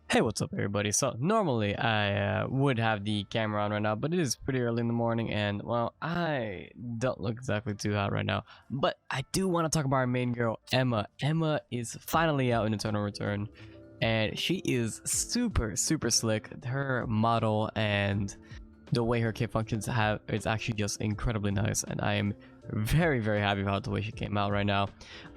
Hey, what's up everybody? So normally I would have the camera on right now, but it is pretty early in the morning and well, I don't look exactly too hot right now. But I do want to talk about our main girl, Emma. Emma is finally out in Eternal Return and she is super slick. Her model and the way her kit functions it's actually just incredibly nice, and I am very happy about the way she came out right now.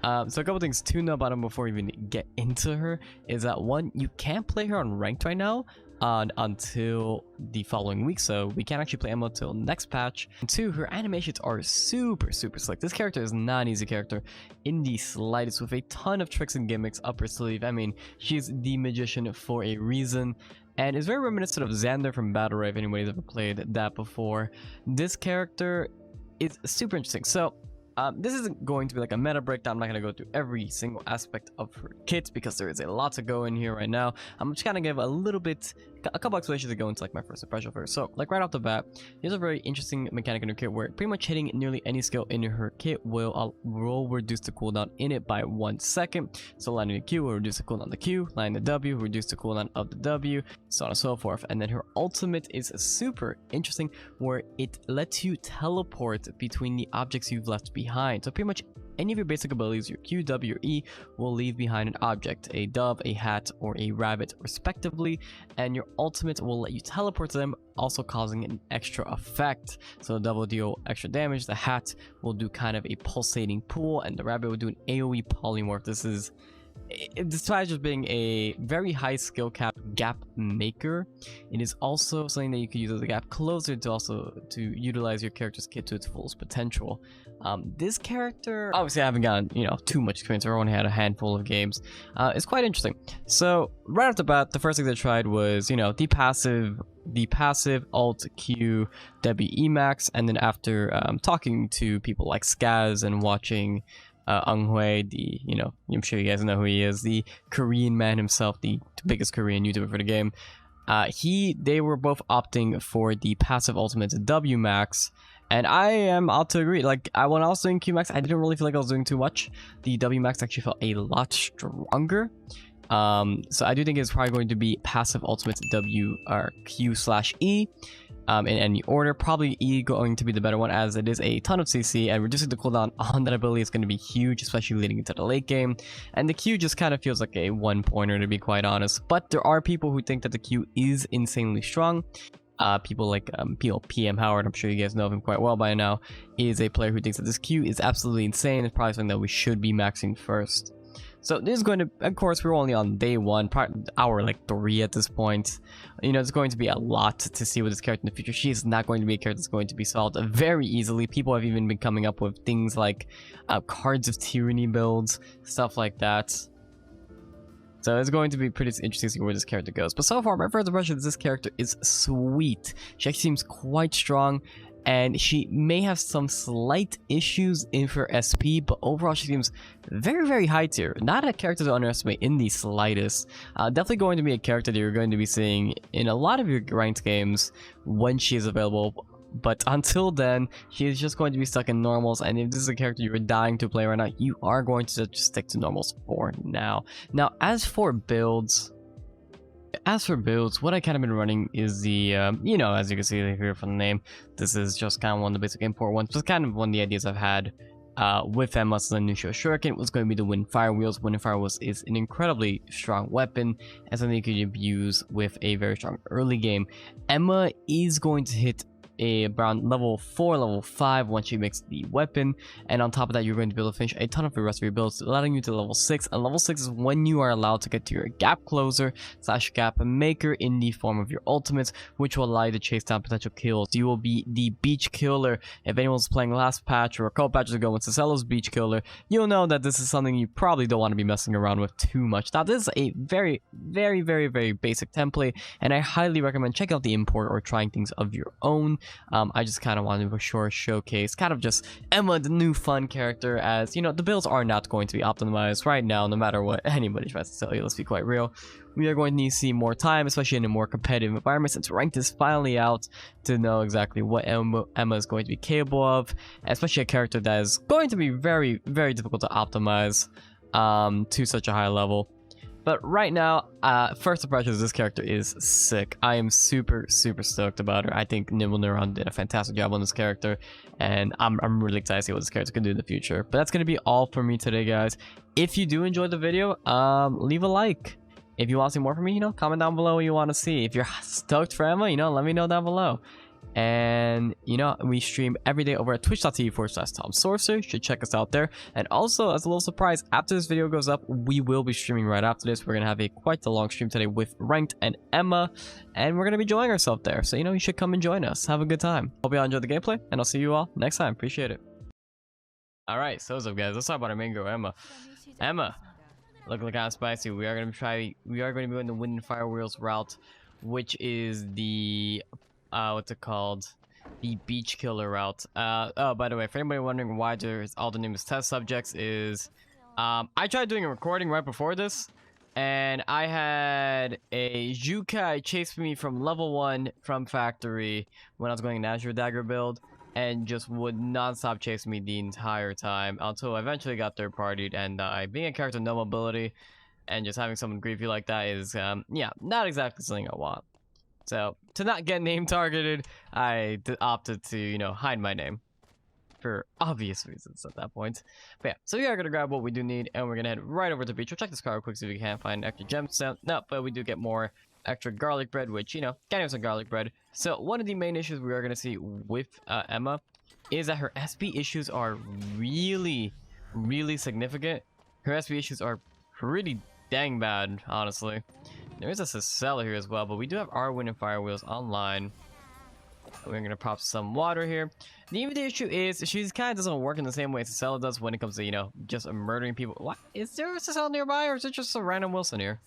So a couple things to know about her before we even get into her is that one, you can't play her on ranked right now until the following week, so we can't actually play Emma until next patch. And two, her animations are super slick. This character is not an easy character in the slightest, with a ton of tricks and gimmicks up her sleeve. I mean, she's the magician for a reason, and it's very reminiscent of Xander from Battle Ray if anybody's ever played that before. This character is super interesting. So this isn't going to be like a meta breakdown. I'm not going to go through every single aspect of her kit because there is a lot to go in here right now. I'm just going to give a couple explanations to go into like my first impression of her. So like right off the bat, here's a very interesting mechanic in her kit where pretty much hitting nearly any skill in her kit will reduce the cooldown in it by 1 second. So landing the Q will reduce the cooldown of the Q, landing the W will reduce the cooldown of the W, so on and so forth. And then her ultimate is super interesting where it lets you teleport between the objects you've left behind. So pretty much any of your basic abilities, your Q, W, or E, will leave behind an object, a dove, a hat, or a rabbit, respectively, and your ultimate will let you teleport to them, also causing an extra effect. So the dove will deal extra damage, the hat will do kind of a pulsating pool, and the rabbit will do an AoE polymorph. Despite just being a very high skill cap gap maker, it is also something that you can use as a gap closer to utilize your character's kit to its fullest potential. This character, obviously I haven't gotten too much experience. I only had a handful of games. It's quite interesting. So right off the bat, the first thing I tried was the passive alt Q W E max, and then after talking to people like Skaz and watching Hui, I'm sure you guys know who he is, the Korean man himself, the biggest Korean YouTuber for the game. They were both opting for the passive ultimate W max, and I am out to agree. Like when I was doing Q max, I didn't really feel like I was doing too much. The W max actually felt a lot stronger. So I do think it's probably going to be passive ultimate W or Q/E. In any order, probably E going to be the better one, as it is a ton of CC, and reducing the cooldown on that ability is going to be huge, especially leading into the late game. And the Q just kind of feels like a one-pointer, to be quite honest. But there are people who think that the Q is insanely strong. People like PM Howard, I'm sure you guys know him quite well by now, is a player who thinks that this Q is absolutely insane. It's probably something that we should be maxing first. So this is going to, of course, we're only on day 1, hour like 3 at this point. It's going to be a lot to see with this character in the future. She is not going to be a character that's going to be solved very easily. People have even been coming up with things like Cards of Tyranny builds, stuff like that. So it's going to be pretty interesting to see where this character goes. But so far, my first impression is this character is sweet. She actually seems quite strong, and she may have some slight issues in her SP, but overall she seems very high tier. Not a character to underestimate in the slightest. Definitely going to be a character that you're going to be seeing in a lot of your ranked games when she is available. But until then, she is just going to be stuck in normals, and if this is a character you're dying to play right now, you are going to just stick to normals for now. Now, as for builds, what I kind of been running is the, as you can see here from the name, this is just kind of one of the basic import ones. It's kind of one of the ideas I've had with Emma. So the new show Shuriken was going to be the Wind Fire Wheels. Wind Fire Wheels is an incredibly strong weapon and something you can use with a very strong early game. Emma is going to hit around level 4, level 5 once she makes the weapon, and on top of that you're going to be able to finish a ton of the rest of your builds, allowing you to level 6, and level 6 is when you are allowed to get to your gap closer / gap maker in the form of your ultimates, which will allow you to chase down potential kills. You will be the beach killer. If anyone's playing last patch or a couple patches ago with Cicelo's beach killer, you'll know that this is something you probably don't want to be messing around with too much. Now this is a very basic template, and I highly recommend checking out the import or trying things of your own. I just kind of wanted to showcase kind of just Emma, the new fun character, as the builds are not going to be optimized right now, no matter what anybody tries to tell you. Let's be quite real. We are going to need to see more time, especially in a more competitive environment, since ranked is finally out, to know exactly what Emma is going to be capable of, especially a character that is going to be very difficult to optimize to such a high level. But right now, first impressions, this character is sick. I am super stoked about her. I think Nimble Neuron did a fantastic job on this character, and I'm really excited to see what this character can do in the future. But that's gonna be all for me today, guys. If you do enjoy the video, leave a like. If you want to see more from me, comment down below what you want to see. If you're stoked for Emma, let me know down below. And we stream every day over at twitch.tv/Tomsorcer. You should check us out there. And also, as a little surprise, after this video goes up, we will be streaming right after this. We're gonna have quite a long stream today with Ranked and Emma, and we're gonna be enjoying ourselves there. So you should come and join us. Have a good time. Hope you all enjoyed the gameplay, and I'll see you all next time. Appreciate it. All right, so what's up, guys? Let's talk about our main girl, Emma. Emma, looking kind of spicy. We are going to be going the Wind and Fire Wheels route, which is the what's it called? The beach killer route. Oh, by the way, for anybody wondering why there's all the name is test subjects is I tried doing a recording right before this, and I had a Jukai chase me from level 1 from factory when I was going an Azure Dagger build, and just would non-stop chase me the entire time until I eventually got third partied. And being a character with no mobility and just having someone grief you like that is yeah, not exactly something I want. So to not get name targeted, I opted to hide my name for obvious reasons at that point. But yeah, so we are gonna grab what we do need, and we're gonna head right over to the beach. We'll check this car real quick, see if we can find extra gemstone. No, but we do get more extra garlic bread, which can't even some garlic bread. So one of the main issues we are gonna see with Emma is that her SP issues are really significant. Her SP issues are pretty dang bad, honestly. There is a Cicella here as well, but we do have our Wind and Fire Wheels online. We're gonna pop some water here. The issue is she kind of doesn't work in the same way Cicella does when it comes to just murdering people. What is there a Cicella nearby, or is it just a random Wilson here?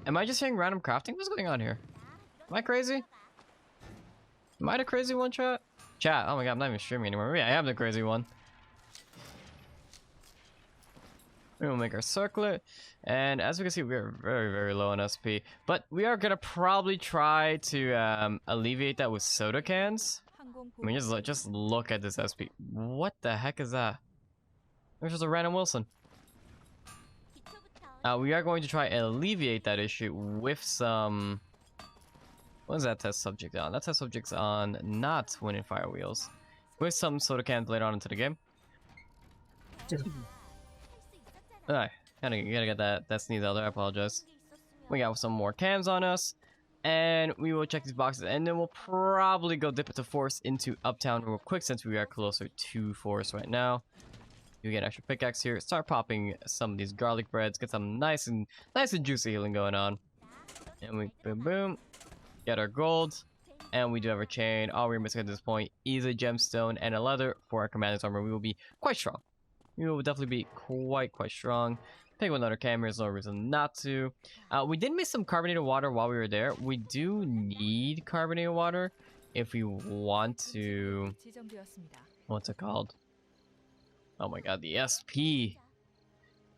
Am I just hearing random crafting? What's going on here? Am I crazy? Am I the crazy one, chat? Chat, oh my god, I'm not even streaming anymore. Maybe I am the crazy one. We will make our circlet, and as we can see, we are very low on SP, but we are gonna probably try to alleviate that with soda cans. I mean, just look at this SP. What the heck is that? There's just a random Wilson. We are going to try and alleviate that issue with some... What is that test subject on? That test subject's on not Wind and Fire Wheels. With some soda cans later on into the game. Alright, gotta get that sneeze out there, I apologize. We got some more cams on us, and we will check these boxes, and then we'll probably go dip into Forest into Uptown real quick since we are closer to Forest right now. You get an extra pickaxe here, start popping some of these garlic breads, get some nice and juicy healing going on. And we boom, get our gold, and we do have our chain. All we're missing at this point is a gemstone and a leather for our commander's armor. We will be quite strong. We will definitely be quite strong. Pick up another camera, there's no reason not to. We did miss some carbonated water while we were there. We do need carbonated water if we want to... What's it called? Oh my god, the SP.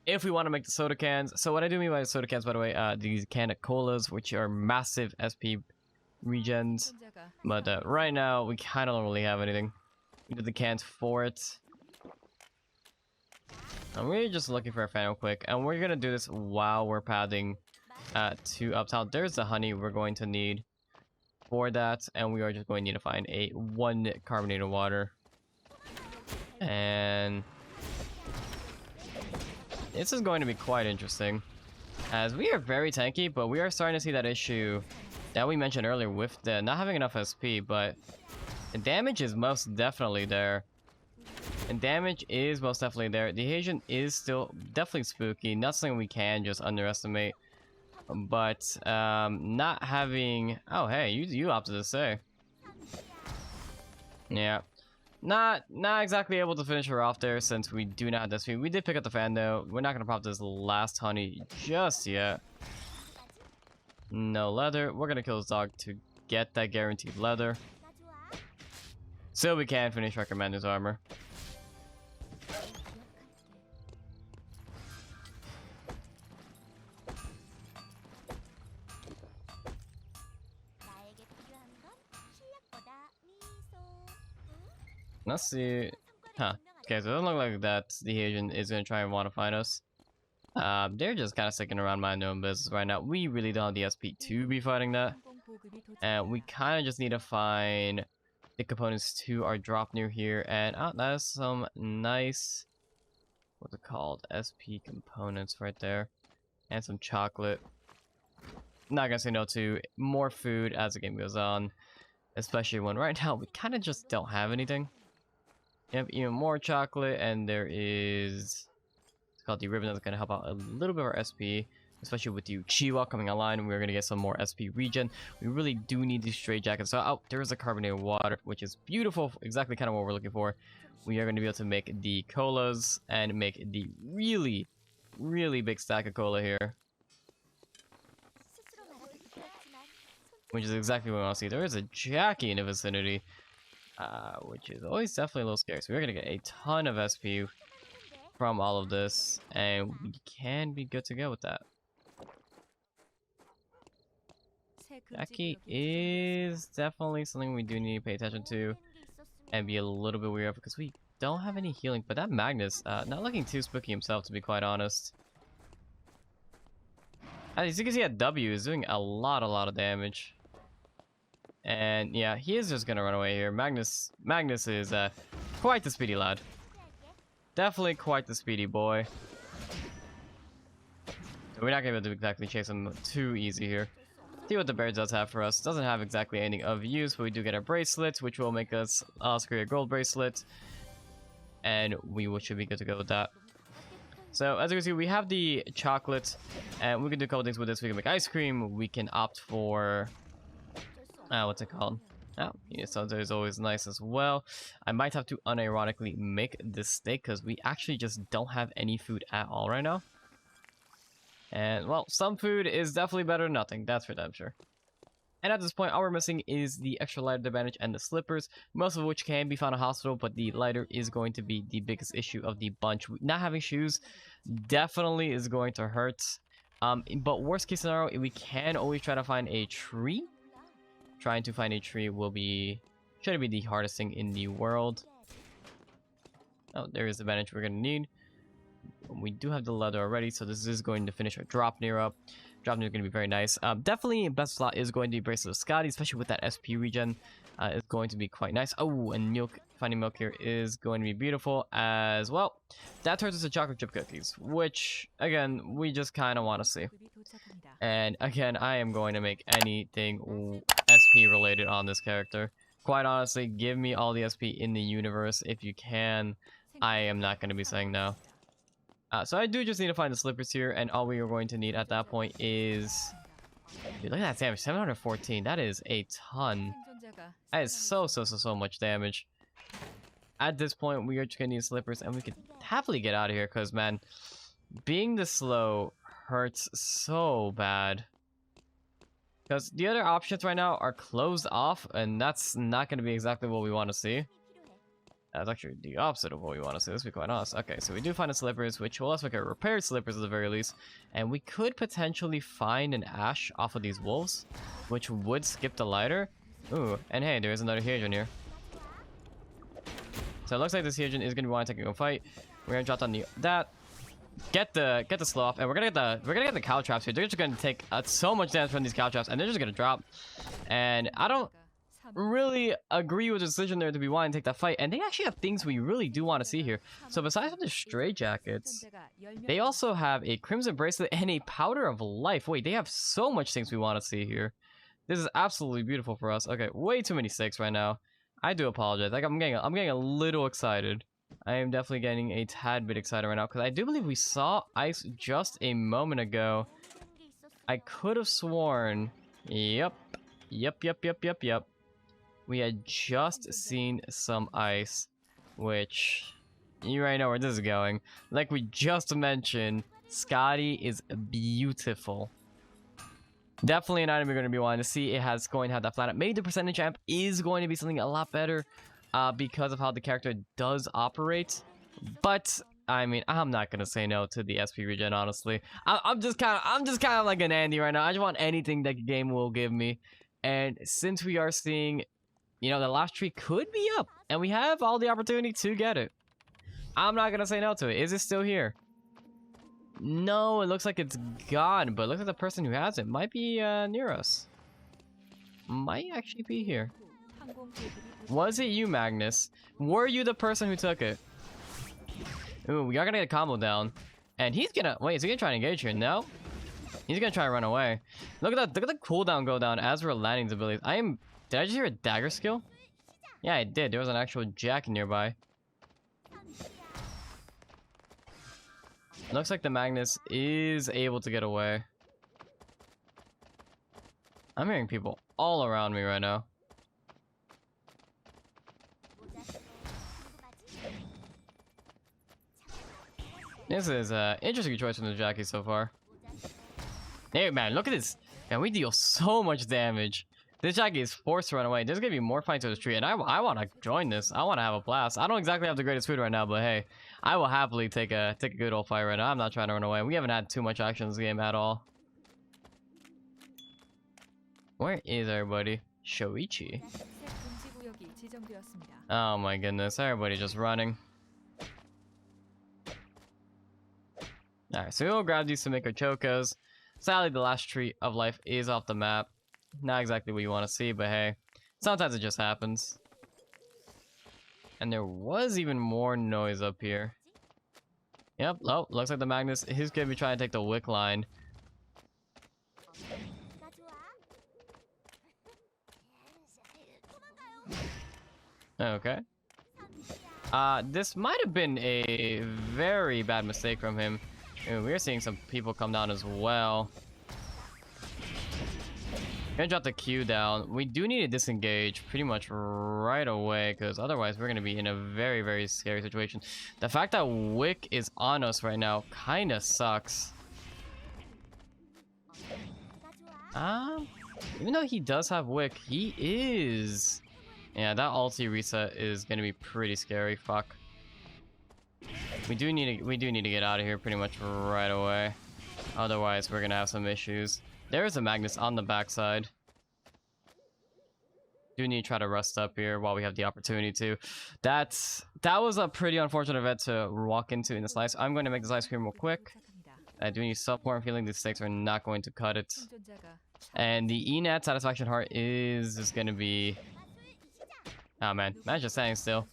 If we want to make the soda cans. So what I do mean by the soda cans, by the way, these canned colas, which are massive SP regens. But right now, we kind of don't really have anything. We did the cans for it. And we're just looking for a fan real quick, and we're gonna do this while we're padding to Uptown. There's the honey we're going to need for that, and we are just going to need to find one carbonated water. And this is going to be quite interesting, as we are very tanky, but we are starting to see that issue that we mentioned earlier with the not having enough SP, but the damage is most definitely there. And damage is most definitely there. The Asian is still definitely spooky. Not something we can just underestimate. But not having... Oh, hey, you opted to say. Yeah. Not exactly able to finish her off there since we do not have this speed. We did pick up the fan though. We're not going to pop this last honey just yet. No leather. We're going to kill this dog to get that guaranteed leather. So we can finish our commander's armor. Let's see. Huh. Okay, so it doesn't look like that the Asian is gonna try and want to find us. They're just kind of sticking around my own business right now. We really don't have the SP to be fighting that. And we kind of just need to find the components to our drop near here. And that is some nice, what's it called? SP components right there. And some chocolate. Not gonna say no to more food as the game goes on. Especially when right now we kind of just don't have anything. You have even more chocolate, and there is, it's called the ribbon, that's going to help out a little bit of our SP, especially with the Uchiwa coming online. We're going to get some more SP regen. We really do need these straight jackets. So there is a carbonated water, which is beautiful, exactly kind of what we're looking for. We are going to be able to make the colas and make the really, really big stack of cola here, which is exactly what we want to see. There is a Jackie in the vicinity. Which is always definitely a little scary. So we're gonna get a ton of SP from all of this, and we can be good to go with that. Jackie is definitely something we do need to pay attention to and be a little bit wary of, because we don't have any healing. But that Magnus, not looking too spooky himself, to be quite honest. As you can see, at W is doing a lot of damage. And yeah, he is just gonna run away here. Magnus is quite the speedy lad. Definitely quite the speedy boy. So we're not gonna be able to exactly chase him too easy here. See what the bear does have for us. Doesn't have exactly anything of use, but we do get our bracelets, which will make us create a gold bracelet. And we should be good to go with that. So as you can see, we have the chocolate, and we can do a couple things with this. We can make ice cream. We can opt for what's it called? Oh, yeah, so there's always nice as well. I might have to unironically make this steak because we actually just don't have any food at all right now. And well, some food is definitely better than nothing, that's for damn sure. And at this point, all we're missing is the extra lighter bandage and the slippers, most of which can be found in a hospital, but the lighter is going to be the biggest issue of the bunch. Not having shoes definitely is going to hurt. But worst case scenario, we can always try to find a tree. Trying to find a tree should be the hardest thing in the world. Oh, there is the bandage we're gonna need. We do have the leather already, so this is going to finish our drop near up. Drop near is gonna be very nice. Definitely best slot is going to be Bracelet of Scotty, especially with that SP regen. It's going to be quite nice. Oh, and milk, finding milk here is going to be beautiful as well. That turns into chocolate chip cookies, which again we just kind of want to see. And again, I am going to make anything SP related on this character. Quite honestly, give me all the SP in the universe if you can. I am not going to be saying no. So I do just need to find the slippers here, and all we are going to need at that point is... Dude, look at that damage, 714. That is a ton. That is so much damage. At this point, we are just going to need slippers, and we could happily get out of here, because, man, being this slow hurts so bad. Because the other options right now are closed off, and that's not going to be exactly what we want to see. That's actually the opposite of what we want to see, let's be quite honest. Okay, so we do find the slippers, which will also get repaired slippers at the very least. And we could potentially find an ash off of these wolves, which would skip the lighter. Ooh, and hey, there is another Hyojin here. So it looks like this Hyojin is going to be wanting to take a fight. We're going to drop down that. Get the slow off, and we're gonna get the cow traps here. They're just gonna take so much damage from these cow traps, and they're just gonna drop. And I don't really agree with the decision there to be wanting to take that fight. And they actually have things we really do want to see here. So besides the stray jackets, they also have a crimson bracelet and a powder of life. Wait, they have so much things we want to see here. This is absolutely beautiful for us. Okay, way too many stakes right now. I do apologize. Like I'm getting a little excited. I am definitely getting a tad bit excited right now, because I do believe we saw ice just a moment ago. I could have sworn... Yep. We had just seen some ice, which... You already know where this is going. Like we just mentioned, Scotty is beautiful. Definitely an item you're going to be wanting to see. It has going to have that flat up. Maybe the percentage amp is going to be something a lot better. Because of how the character does operate. But I mean, I'm not gonna say no to the SP regen, honestly. I'm just kind of like an Andy right now. I just want anything that the game will give me. And since we are seeing, you know, the last tree could be up, and we have all the opportunity to get it, I'm not gonna say no to it. Is it still here? No, it looks like it's gone, but it looks like the person who has it might be near us. Might actually be here. Was it you, Magnus? Were you the person who took it? Ooh, we are gonna get a combo down. And he's gonna... Wait, is he gonna try to engage here? No. He's gonna try to run away. Look at that. Look at the cooldown go down as we're landing the abilities. Did I just hear a dagger skill? Yeah, I did. There was an actual jack nearby. Looks like the Magnus is able to get away. I'm hearing people all around me right now. This is an interesting choice from the Jackie so far. Hey man, look at this. Man, we deal so much damage. This Jackie is forced to run away. There's gonna be more fights to the tree, and I want to join this. I want to have a blast. I don't exactly have the greatest food right now, but hey, I will happily take a good old fight right now. I'm not trying to run away. We haven't had too much action in this game at all. Where is everybody? Shoichi. Oh my goodness, everybody just running. Alright, so we'll grab these to make our chocos. Sadly, the last tree of life is off the map. Not exactly what you want to see, but hey, sometimes it just happens. And there was even more noise up here. Yep, oh, looks like the Magnus is going to be trying to take the wick line. Okay. This might have been a very bad mistake from him. Ooh, we're seeing some people come down as well. Gonna drop the Q down. We do need to disengage pretty much right away, because otherwise we're gonna be in a very, very scary situation. The fact that Wick is on us right now kind of sucks. Even though he does have Wick, he is... Yeah, that ulti reset is gonna be pretty scary. Fuck. We do need to get out of here pretty much right away. Otherwise, we're gonna have some issues. There is a Magnus on the backside. Do need to try to rest up here while we have the opportunity to. That was a pretty unfortunate event to walk into in the slice. I'm going to make this ice cream real quick. I do need support. I'm feeling these stakes are not going to cut it. And the ENAT satisfaction heart is just going to be... Oh man, man's just standing still.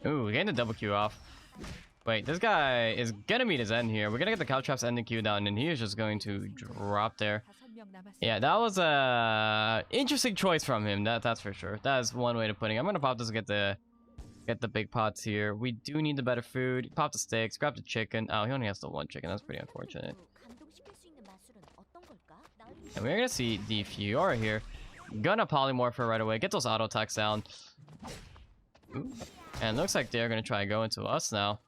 Ooh, getting the double Q off. Wait, this guy is gonna meet his end here. We're gonna get the Caltraps and the Q down, and he is just going to drop there. Yeah, that was a interesting choice from him. That's for sure. That is one way to put it. I'm gonna pop this and get the big pots here. We do need the better food. Pop the steaks, grab the chicken. Oh, he only has the one chicken. That's pretty unfortunate. And we're gonna see the Fiora here. Gonna polymorph her right away. Get those auto attacks down. Ooh. And it looks like they're gonna try and go into us now.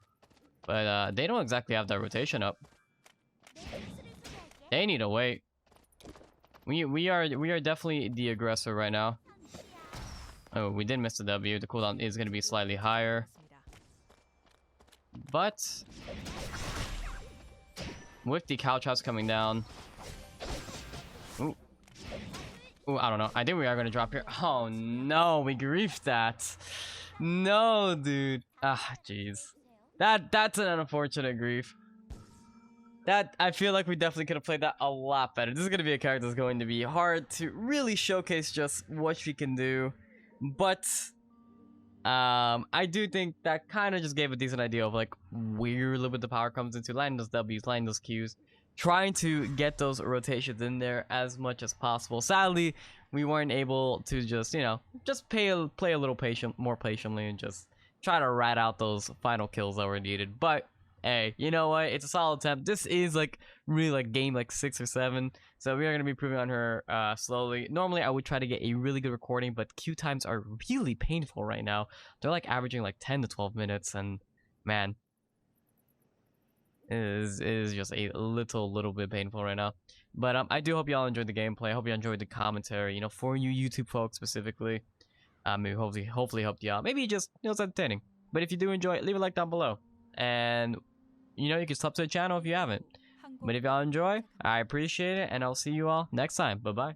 But they don't exactly have that rotation up. They need to wait. We are definitely the aggressor right now. Oh, we did miss the W. The cooldown is going to be slightly higher. But with the Caltraps coming down. Ooh. Ooh, I don't know. I think we are going to drop here. Oh no, we griefed that. No, dude. Ah, jeez. That's an unfortunate grief. That I feel like we definitely could have played that a lot better. This is going to be a character that's going to be hard to really showcase just what she can do. But I do think that kind of just gave a decent idea of like where a little bit the power comes into, landing those W's, landing those Q's, trying to get those rotations in there as much as possible. Sadly, we weren't able to just, you know, just play a little more patiently and just try to rat out those final kills that were needed. But hey, you know what? It's a solid attempt. This is like really like game like 6 or 7. So we are going to be improving on her slowly. Normally I would try to get a really good recording, but queue times are really painful right now. They're like averaging like 10 to 12 minutes, and man, it is just a little bit painful right now. But I do hope y'all enjoyed the gameplay. I hope you enjoyed the commentary, you know, for you YouTube folks specifically. Maybe hopefully helped you out. Maybe just, you know, it's entertaining. But if you do enjoy it, leave a like down below. And, you know, you can sub to the channel if you haven't. But if y'all enjoy, I appreciate it. And I'll see you all next time. Bye-bye.